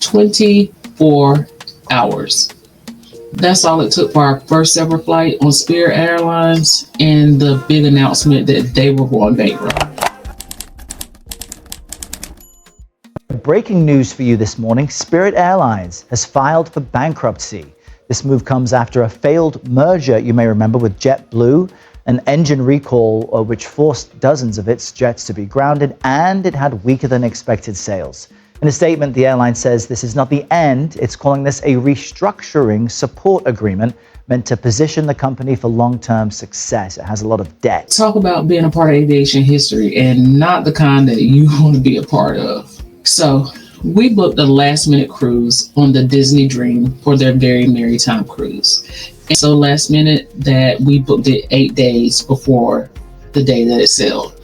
24 hours. That's all it took for our first ever flight on Spirit Airlines and the big announcement that they were going bankrupt. Breaking news for you this morning, Spirit Airlines has filed for bankruptcy. This move comes after a failed merger, you may remember, with JetBlue, an engine recall which forced dozens of its jets to be grounded, and it had weaker than expected sales. In a statement, the airline says this is not the end. It's calling this a restructuring support agreement meant to position the company for long-term success. It has a lot of debt. Talk about being a part of aviation history and not the kind that you want to be a part of. So we booked a last-minute cruise on the Disney Dream for their Very Merry Time cruise. And so last minute that we booked it 8 days before the day that it sailed.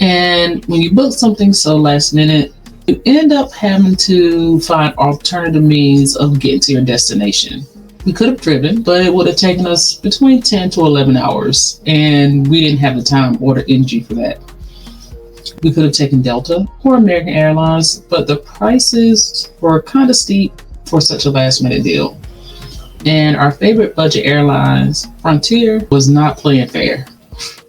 And when you book something so last minute, you end up having to find alternative means of getting to your destination. We could have driven, but it would have taken us between 10 to 11 hours, and we didn't have the time or the energy for that. We could have taken Delta or American Airlines, but the prices were kind of steep for such a last-minute deal. And our favorite budget airlines, Frontier, was not playing fair.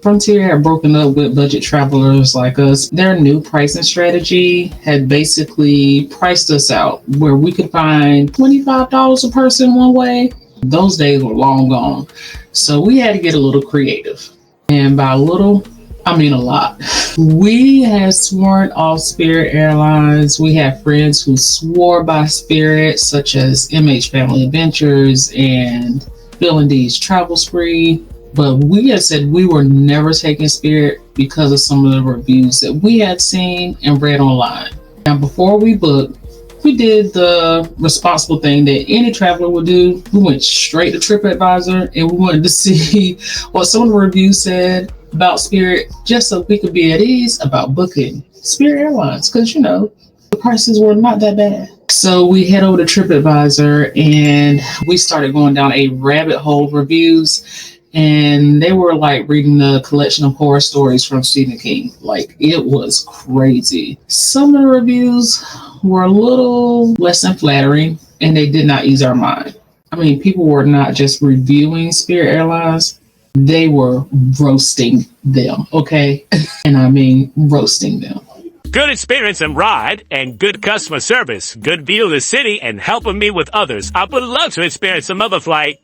Frontier had broken up with budget travelers like us. Their new pricing strategy had basically priced us out where we could find $25 a person one way. Those days were long gone. So we had to get a little creative. And by a little, I mean a lot. We had sworn off Spirit Airlines. We had friends who swore by Spirit, such as MH Family Adventures and Bill and D's Travel Spree. But we had said we were never taking Spirit because of some of the reviews that we had seen and read online. Now, before we booked, we did the responsible thing that any traveler would do. We went straight to TripAdvisor and we wanted to see what some of the reviews said about Spirit, just so we could be at ease about booking Spirit Airlines, because, you know, the prices were not that bad. So we head over to TripAdvisor and we started going down a rabbit hole of reviews. And they were like reading a collection of horror stories from Stephen King. Like, it was crazy. Some of the reviews were a little less than flattering, and they did not ease our mind. I mean, people were not just reviewing Spirit Airlines, they were roasting them, okay? And I mean roasting them. Good experience and ride, and good customer service, good view of the city, and helping me with others. I would love to experience another flight.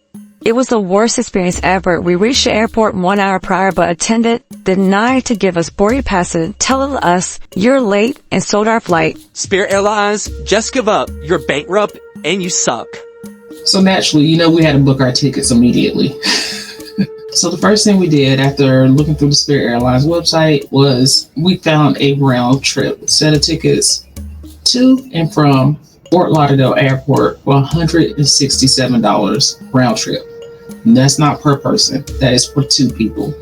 It was the worst experience ever. We reached the airport 1 hour prior, but attendant denied to give us boarding passes, telling us, "You're late," and sold our flight. Spirit Airlines, just give up. You're bankrupt and you suck. So naturally, you know, we had to book our tickets immediately. So the first thing we did after looking through the Spirit Airlines website was we found a round trip set of tickets to and from Fort Lauderdale Airport for $167 round trip. And that's not per person. That is for 2 people.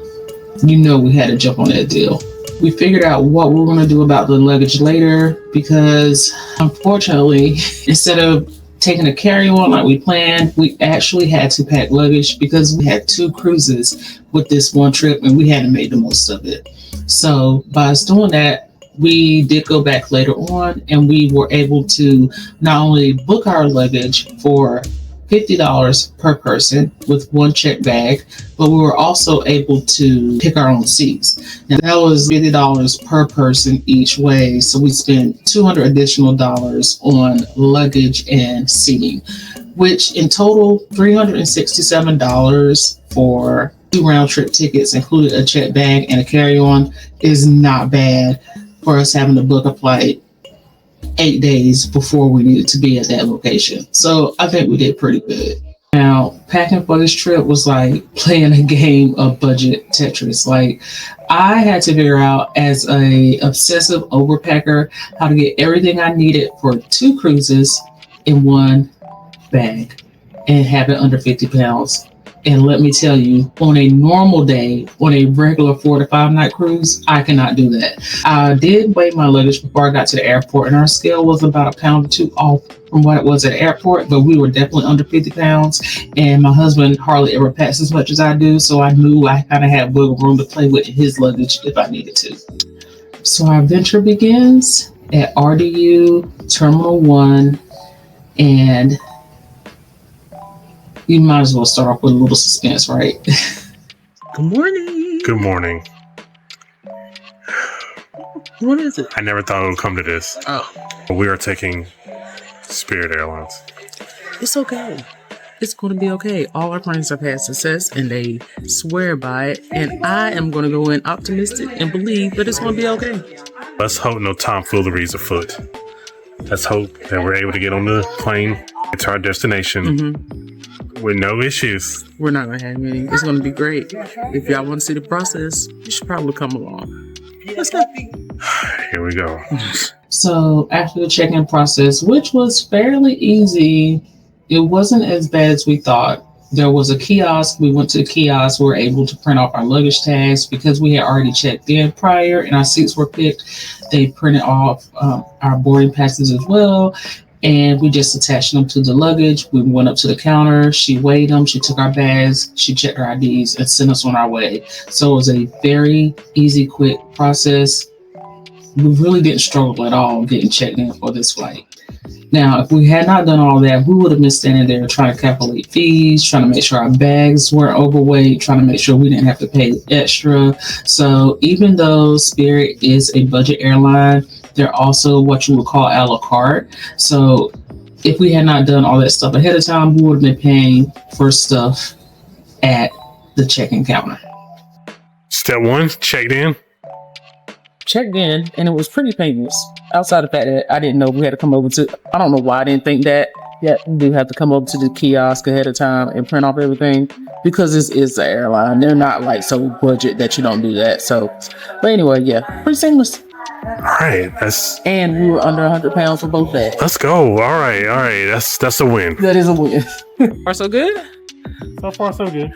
You know, we had to jump on that deal. We figured out what we were going to do about the luggage later because, unfortunately, instead of taking a carry-on like we planned, we actually had to pack luggage because we had 2 cruises with this one trip and we hadn't made the most of it. So by us doing that, we did go back later on and we were able to not only book our luggage for $50 per person with 1 check bag, but we were also able to pick our own seats. Now that was $50 per person each way. So we spent $200 additional on luggage and seating, which in total $367 for 2 round trip tickets, including a check bag and a carry-on, is not bad for us having to book a flight 8 days before we needed to be at that location. So I think we did pretty good. Now, packing for this trip was like playing a game of budget Tetris. Like, I had to figure out as a obsessive overpacker how to get everything I needed for 2 cruises in 1 bag and have it under 50 pounds. And let me tell you, on a normal day, on a regular 4 to 5 night cruise, I cannot do that. I did weigh my luggage before I got to the airport, and our scale was about 1 pound or 2 off from what it was at the airport, but we were definitely under 50 pounds. And my husband hardly ever packs as much as I do, so I knew I kind of had wiggle room to play with his luggage if I needed to. So our adventure begins at RDU Terminal 1 And you might as well start off with a little suspense, right? Good morning. Good morning. What is it? I never thought it would come to this. Oh, We are taking Spirit Airlines. it's okay. It's going to be okay. All our plans have had success and they swear by it. And I am going to go in optimistic and believe that it's going to be okay. Let's hope no tomfoolery's afoot. Let's hope that we're able to get on the plane, get to our destination with no issues. We're not going to have any. It's going to be great. If y'all want to see the process, you should probably come along. Let's go. Here we go. So after the check-in process, which was fairly easy, it wasn't as bad as we thought. There was a kiosk. We went to the kiosk. We were able to print off our luggage tags because we had already checked in prior and our seats were picked. They printed off our boarding passes as well. And we just attached them to the luggage. We went up to the counter. She weighed them. She took our bags. She checked our IDs and sent us on our way. So it was a very easy, quick process. We really didn't struggle at all getting checked in for this flight. Now, if we had not done all that, we would have been standing there trying to calculate fees, trying to make sure our bags weren't overweight, trying to make sure we didn't have to pay extra. So even though Spirit is a budget airline, they're also what you would call a la carte. So if we had not done all that stuff ahead of time, we would have been paying for stuff at the check-in counter. Step one, checked in. Checked in and it was pretty painless. Outside the fact that I didn't know we had to come over to, I don't know why I didn't think that. Yeah, we do have to come over to the kiosk ahead of time and print off everything because this is the airline. They're not like so budget that you don't do that. So, but anyway, yeah, pretty seamless. All right, And we were under 100 pounds for both bags. let's go. All right. That's a win. That is a win. Are so good? So far, so good.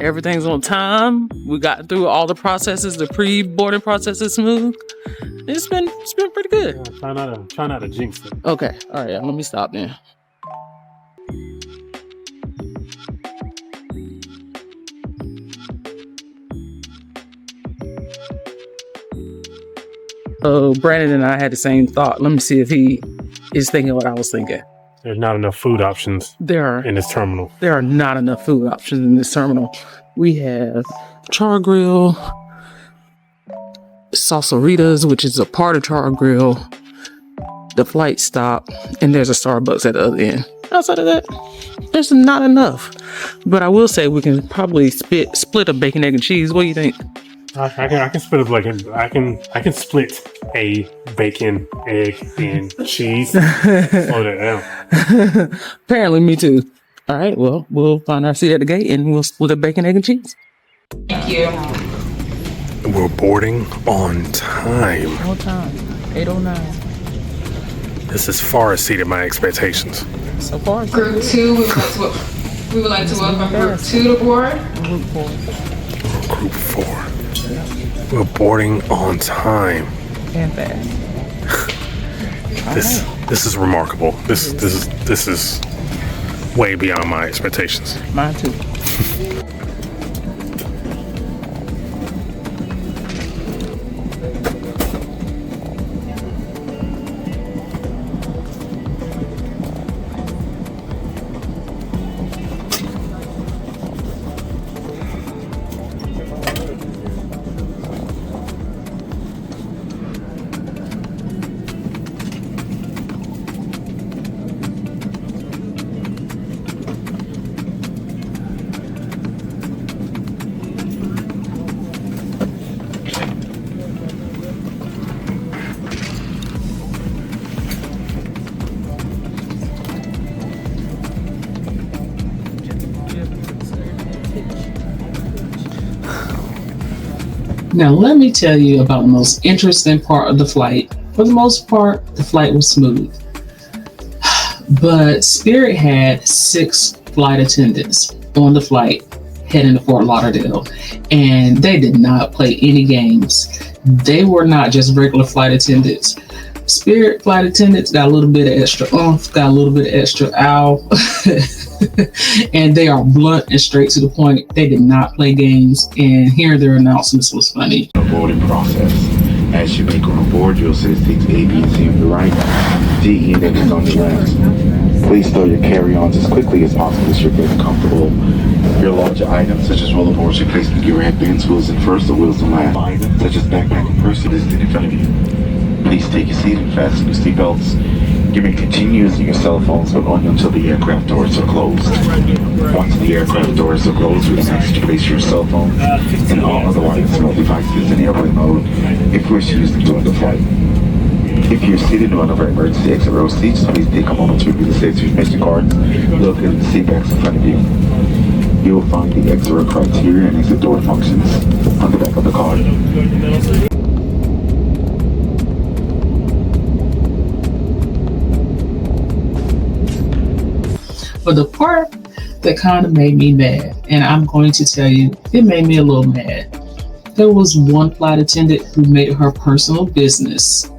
Everything's on time. We got through all the processes. The pre-boarding process is smooth. It's been pretty good. Try not to jinx it. Okay, all right. Let me stop then. So Brandon and I had the same thought. Let me see if he is thinking what I was thinking. There's not enough food options in this terminal. There are not enough food options in this terminal. We have Char Grill, Salsaritas, which is a part of Char Grill, the flight stop, and there's a Starbucks at the other end. Outside of that, there's not enough. But I will say we can probably split a bacon, egg, and cheese. What do you think? I can split I can split a bacon, egg, and cheese. Slow that down. Apparently, me too. All right, well, we'll find our seat at the gate and we'll split a bacon, egg, and cheese. Thank you. We're boarding on time. On time, 8:09. This has far exceeded my expectations. So far, so Group good. 2, we would like to welcome Group 2 to board. Group 4. Group 4. We're boarding on time. And fast. This is remarkable. This is way beyond my expectations. Mine too. Now, let me tell you about the most interesting part of the flight. For the most part, the flight was smooth. But Spirit had 6 flight attendants on the flight heading to Fort Lauderdale, and they did not play any games. They were not just regular flight attendants. Spirit flight attendants got a little bit of extra oomph, got a little bit of extra ow, and they are blunt and straight to the point. They did not play games, and hearing their announcements was funny. The boarding process. As you make on board, you'll see the seats A, B, and C on your right, D, E, and F is on your left. Please store your carry-ons as quickly as possible so you're very comfortable. Your larger items, such as rollerboards, your placement gear, headbands, wheels in first or wheels in last. Items, such as backpack and purse, is in front of you. Please take your seat and fasten your seatbelts. You may continue using your cell phones, but only until the aircraft doors are closed. Once the aircraft doors are closed, we ask you to place your cell phone and all other wireless mobile devices in airplane mode if you wish to use them during the flight. If you're seated in one of our emergency exit row seats, please take a moment to review the safety information cards located in the seat backs in front of you. You will find the exit row criteria and exit door functions on the back of the card. But the part that kind of made me mad, and I'm going to tell you, it made me a little mad. There was one flight attendant who made it her personal business.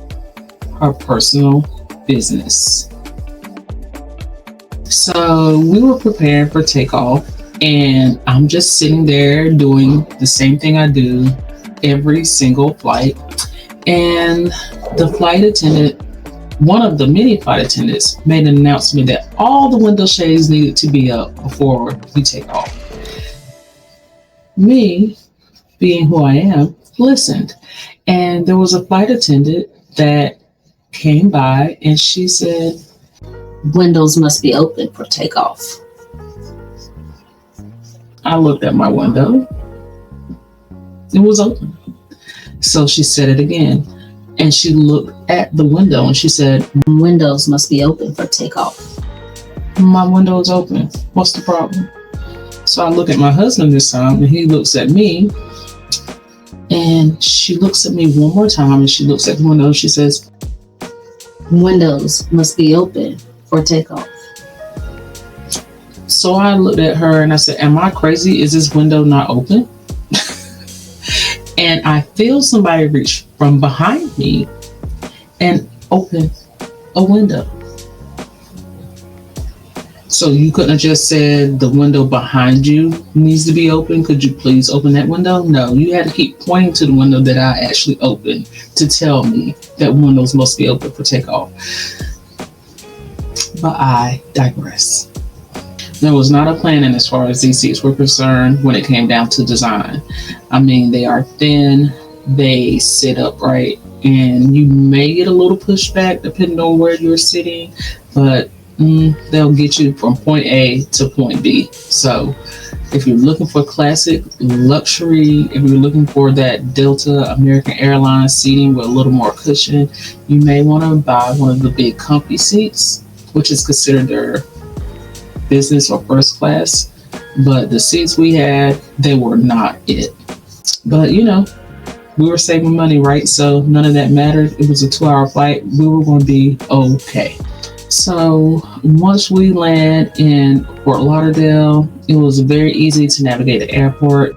So we were preparing for takeoff, and I'm just sitting there doing the same thing I do every single flight. And the flight attendant, one of the many flight attendants, made an announcement that all the window shades needed to be up before we take off. Me, being who I am, listened. And there was a flight attendant that came by and she said, "Windows must be open for takeoff." I looked at my window. It was open. So she said it again. And she looked at the window and she said, "Windows must be open for takeoff." My window is open. What's the problem? So I look at my husband this time and he looks at me. And she looks at me one more time and she looks at the window and she says, "Windows must be open for takeoff." So I looked at her and I said, "Am I crazy? Is this window not open?" And I feel somebody reach from behind me and open a window. So you couldn't have just said the window behind you needs to be open. Could you please open that window? No, you had to keep pointing to the window that I actually opened to tell me that windows must be open for takeoff. But I digress. There was not a planning as far as these seats were concerned when it came down to design. I mean, they are thin, they sit upright, and you may get a little pushback depending on where you're sitting, but they'll get you from point A to point B. So if you're looking for classic luxury, if you're looking for that Delta American Airlines seating with a little more cushion, you may want to buy one of the big comfy seats, which is considered their business or first class. But the seats we had, they were not it. But you know, we were saving money, right? So none of that mattered. It was a 2-hour flight. We were going to be okay. So once we land in Fort Lauderdale, it was very easy to navigate the airport.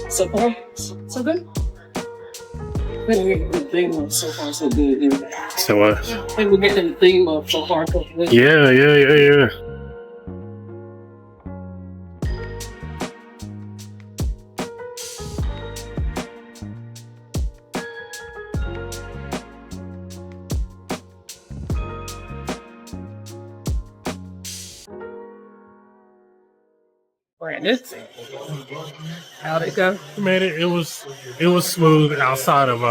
So far, so good. We're getting the theme of so far so good. So what? I think we're getting the theme of so far so good. Yeah. Brandon, how'd it go? Man, it was smooth outside of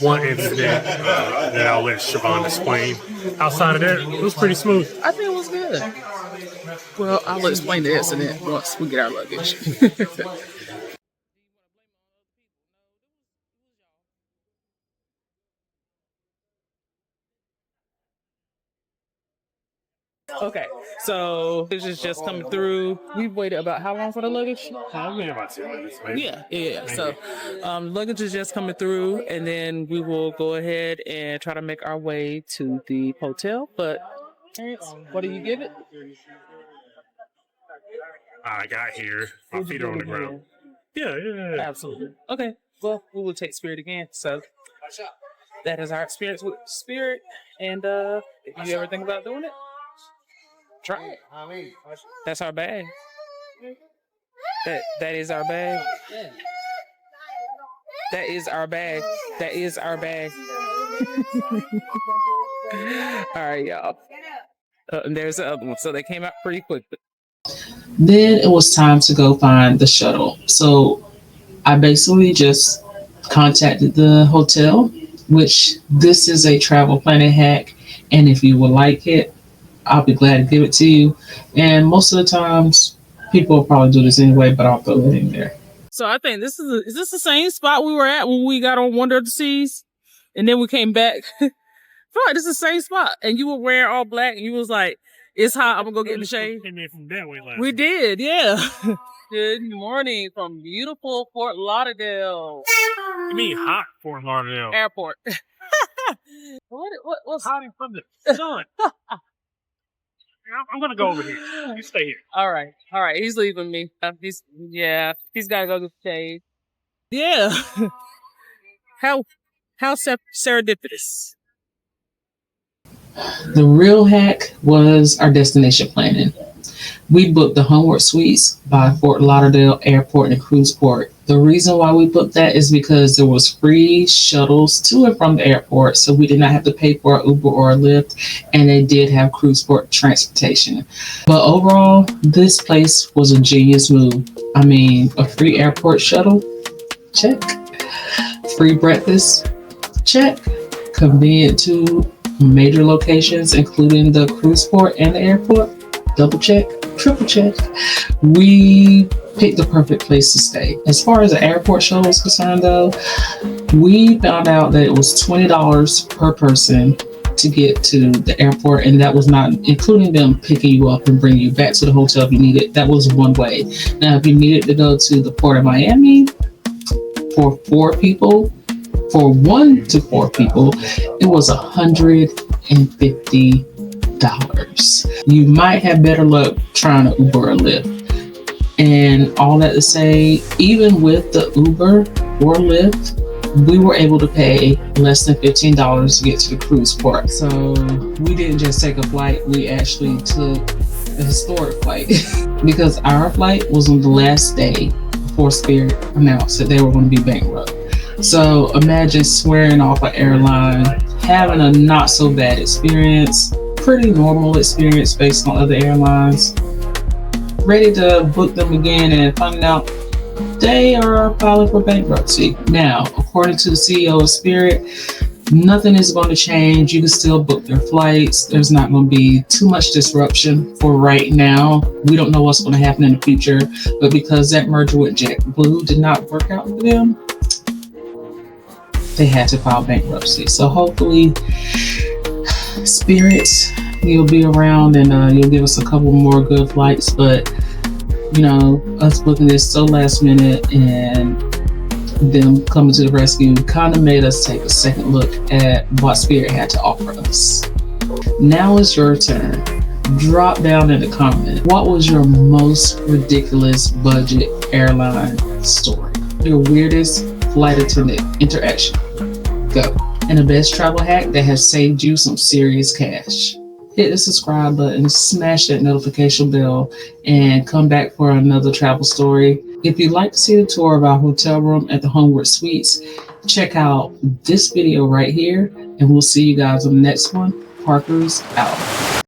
one incident that I'll let Siobhan explain. Outside of that, it was pretty smooth. I think it was good. Well, I'll explain the incident once we get our luggage. Okay, so this is just coming through. We've waited about how long for the luggage? Maybe about 2 minutes, maybe. Yeah. So, luggage is just coming through, and then we will go ahead and try to make our way to the hotel. But, Terrence, what do you give it? I got here. My feet are on the ground. Yeah. Absolutely. Okay. Well, we will take Spirit again. So, that is our experience with Spirit. And if you ever think about doing it, try it. That's our bag. That is our bag. That is our bag. That is our bag. All right, y'all. And there's the other one. So they came out pretty quickly. Then it was time to go find the shuttle. So I basically just contacted the hotel, which this is a travel planning hack. And if you would like it, I'll be glad to give it to you. And most of the times, people will probably do this anyway, but I'll throw it in there. So I think is this the same spot we were at when we got on Wonder of the Seas? And then we came back. I feel like this is the same spot. And you were wearing all black and you was like, it's hot, I'm gonna go get in the shade. We did, yeah. Good morning from beautiful Fort Lauderdale. You mean hot Fort Lauderdale? Airport. What's hiding from the sun? I'm gonna go over here. You stay here. All right. He's leaving me. He's gotta go to the shade. Yeah. How serendipitous. The real hack was our destination planning. We booked the Homewood Suites by Fort Lauderdale Airport and Cruise Port. The reason why we booked that is because there was free shuttles to and from the airport, so we did not have to pay for an Uber or a Lyft, and they did have cruise port transportation. But overall, this place was a genius move. I mean, a free airport shuttle? Check. Free breakfast? Check. Convenient to major locations, including the cruise port and the airport? Double check. Triple check. We picked the perfect place to stay. As far as the airport shuttle is concerned, though, we found out that it was $20 per person to get to the airport, and that was not including them picking you up and bringing you back to the hotel if you needed. That was one way. Now, if you needed to go to the Port of Miami for 4 people, for 1 to 4 people, it was $150. You might have better luck trying to Uber or Lyft. And all that to say, even with the Uber or Lyft, we were able to pay less than $15 to get to the cruise port. So we didn't just take a flight, we actually took a historic flight because our flight was on the last day before Spirit announced that they were going to be bankrupt. So imagine swearing off an airline, having a not so bad experience, pretty normal experience based on other airlines, ready to book them again and finding out they are filing for bankruptcy. Now, according to the CEO of Spirit, nothing is going to change. You can still book their flights. There's not going to be too much disruption for right now. We don't know what's going to happen in the future, but because that merger with JetBlue did not work out for them, they had to file bankruptcy. So hopefully, Spirit, you'll be around and you'll give us a couple more good flights. But you know, us booking this so last minute and them coming to the rescue kind of made us take a second look at what Spirit had to offer us. Now it's your turn. Drop down in the comment. What was your most ridiculous budget airline story? Your weirdest flight attendant interaction? Go. And the best travel hack that has saved you some serious cash. Hit the subscribe button, smash that notification bell, and come back for another travel story. If you'd like to see the tour of our hotel room at the Homewood Suites, check out this video right here, and we'll see you guys on the next one. Parker's out.